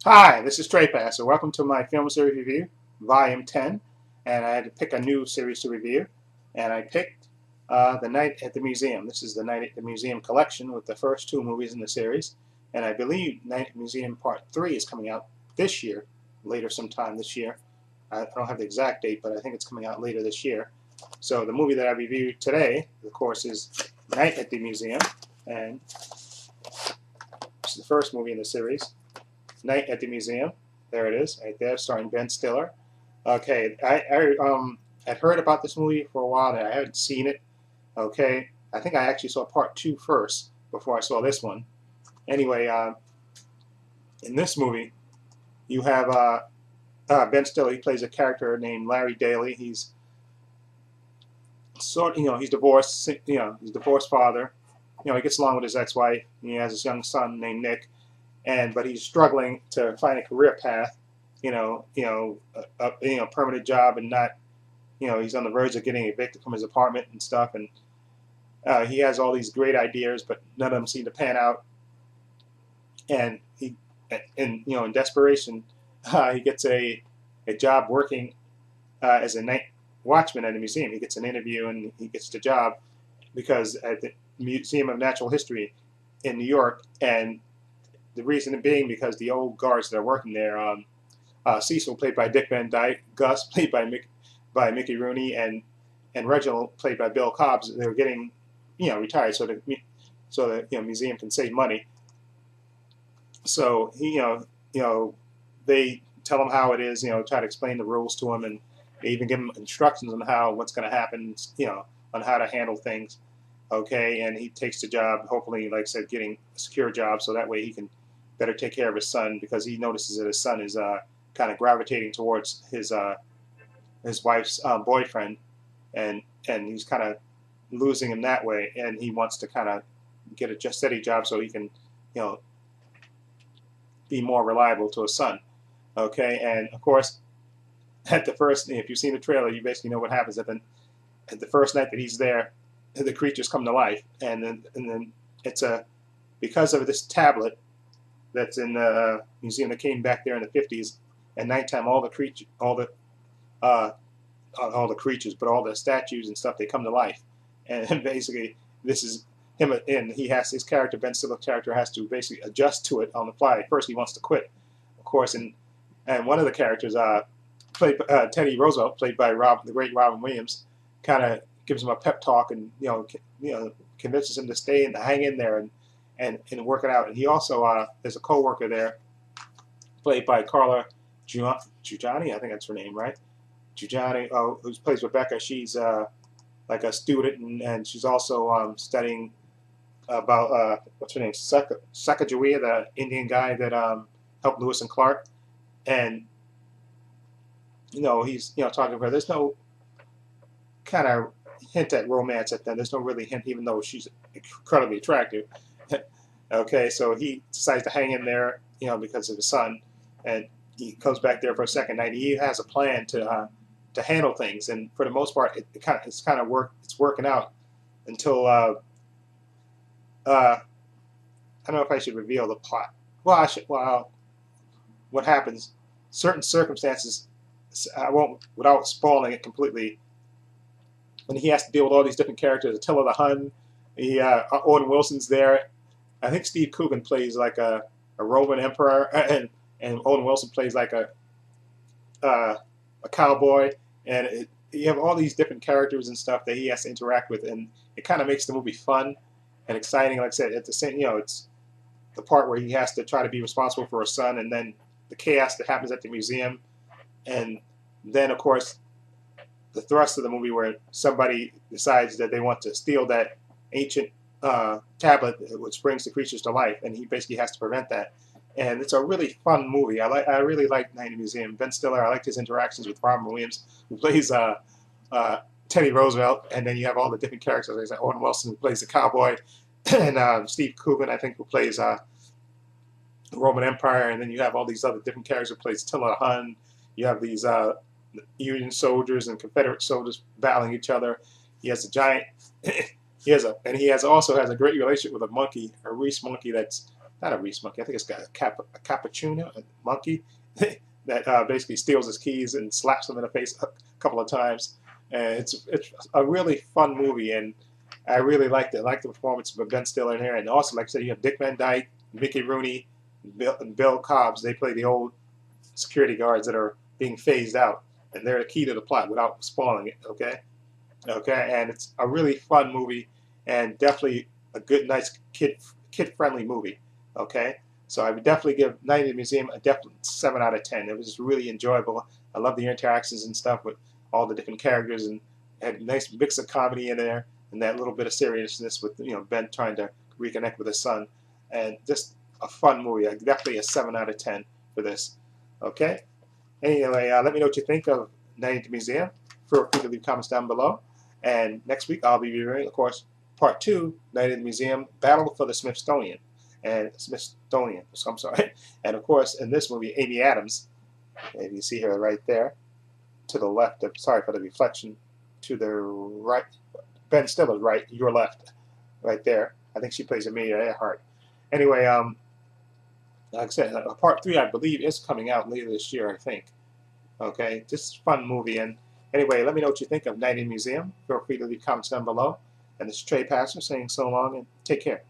Hi, this is Trey Passer. Welcome to my film series review, Volume 10. And I had to pick a new series to review. And I picked The Night at the Museum. This is the Night at the Museum collection with the first two movies in the series. And I believe Night at the Museum Part 3 is coming out this year, later sometime this year. I don't have the exact date, but I think it's coming out later this year. So the movie that I reviewed today, of course, is Night at the Museum. And this is the first movie in the series. Night at the Museum. There it is, right there, starring Ben Stiller. Okay, I had heard about this movie for a while, and I haven't seen it. Okay, I think I actually saw part two first before I saw this one. Anyway, in this movie, you have Ben Stiller. He plays a character named Larry Daly. He's he's divorced. He's a divorced father. He gets along with his ex-wife. He has his young son named Nick, but he's struggling to find a career path, a permanent job, and not, he's on the verge of getting evicted from his apartment and stuff, and he has all these great ideas, but none of them seem to pan out, and in desperation, he gets a job working as a night watchman at a museum. He gets an interview and he gets the job because at the Museum of Natural History in New York, and the reason being because the old guards that are working there, Cecil, played by Dick Van Dyke, Gus, played by Mickey Rooney, and Reginald, played by Bill Cobbs, they're getting, retired, so the museum can save money. So they tell him how it is, try to explain the rules to him, and they even give him instructions on what's going to happen, on how to handle things. Okay, and he takes the job, hopefully, like I said, getting a secure job, so that way he can better take care of his son, because he notices that his son is kind of gravitating towards his wife's boyfriend, and he's kind of losing him that way, and he wants to kind of get a just steady job so he can, you know, be more reliable to his son. Okay, and of course, at the first, if you've seen the trailer, you basically know what happens at the first night that he's there. The creatures come to life, and then it's because of this tablet that's in the museum that came back there in the 50s. At nighttime, uh, all the creatures, but all the statues and stuff, they come to life, and basically this is him, and he has his character, Ben Stiller's character, has to basically adjust to it on the fly. At first, he wants to quit, of course, and one of the characters, played Teddy Roosevelt, played by the great Robin Williams, kind of gives him a pep talk, and convinces him to stay and to hang in there and work it out. And he also there's a co-worker there, played by Carla Giugiani, I think that's her name, right? Giugiani, who plays Rebecca. She's like a student, and she's also studying about what's her name, Sacagawea, the Indian guy that helped Lewis and Clark, and he's talking to her. There's no kind of hint at romance at them. There's no really hint, even though she's incredibly attractive. Okay, so he decides to hang in there, because of his son, and he comes back there for a second night. He has a plan to handle things, and for the most part, it's working out until I don't know if I should reveal the plot. Well, I should. Well, what happens? Certain circumstances, I won't, without spoiling it completely. And he has to deal with all these different characters. Attila the Hun, Owen Wilson's there. I think Steve Coogan plays like a Roman emperor, and Owen Wilson plays like a cowboy, and you have all these different characters and stuff that he has to interact with, and it kind of makes the movie fun and exciting. Like I said, at the same, it's the part where he has to try to be responsible for his son, and then the chaos that happens at the museum, and then of course the thrust of the movie where somebody decides that they want to steal that ancient tablet which brings the creatures to life, and he basically has to prevent that. And it's a really fun movie. I really like Night Museum. Ben Stiller. I liked his interactions with Robin Williams, who plays Teddy Roosevelt, and then you have all the different characters. Like Owen Wilson, who plays the cowboy, and Steve Coogan, I think, who plays the Roman Empire, and then you have all these other different characters who plays Attila the Hun. You have these Union soldiers and Confederate soldiers battling each other. He has a giant. He also has a great relationship with a monkey, a Reese monkey, that's not a Reese monkey. I think it's got a cappuccino, a monkey that basically steals his keys and slaps him in the face a couple of times. And it's a really fun movie, and I really liked it. I liked the performance of Ben Stiller in here, and also, like I said, you have Dick Van Dyke, Mickey Rooney, and Bill Cobbs. They play the old security guards that are being phased out, and they're the key to the plot without spoiling it. Okay, and it's a really fun movie, and definitely a good, nice kid-friendly movie. Okay, so I would definitely give Night at the Museum a definite 7 out of 10. It was just really enjoyable. I love the interactions and stuff with all the different characters, and had a nice mix of comedy in there, and that little bit of seriousness with Ben trying to reconnect with his son, and just a fun movie. Definitely a 7 out of 10 for this. Okay. Anyway, let me know what you think of Night at the Museum. Feel free to leave comments down below. And next week I'll be reviewing, of course, Part 2, Night at the Museum, Battle for the Smithsonian. I'm sorry. And of course, in this movie, Amy Adams, if you see her right there, to the left, sorry for the reflection, to the right, Ben Stiller's right, your left, right there. I think she plays Amelia Earhart. Anyway, like I said, Part 3, I believe, is coming out later this year, I think. Okay, just fun movie. And anyway, let me know what you think of Night in the Museum. Feel free to leave comments down below. And this is Trey Pastor saying so long and take care.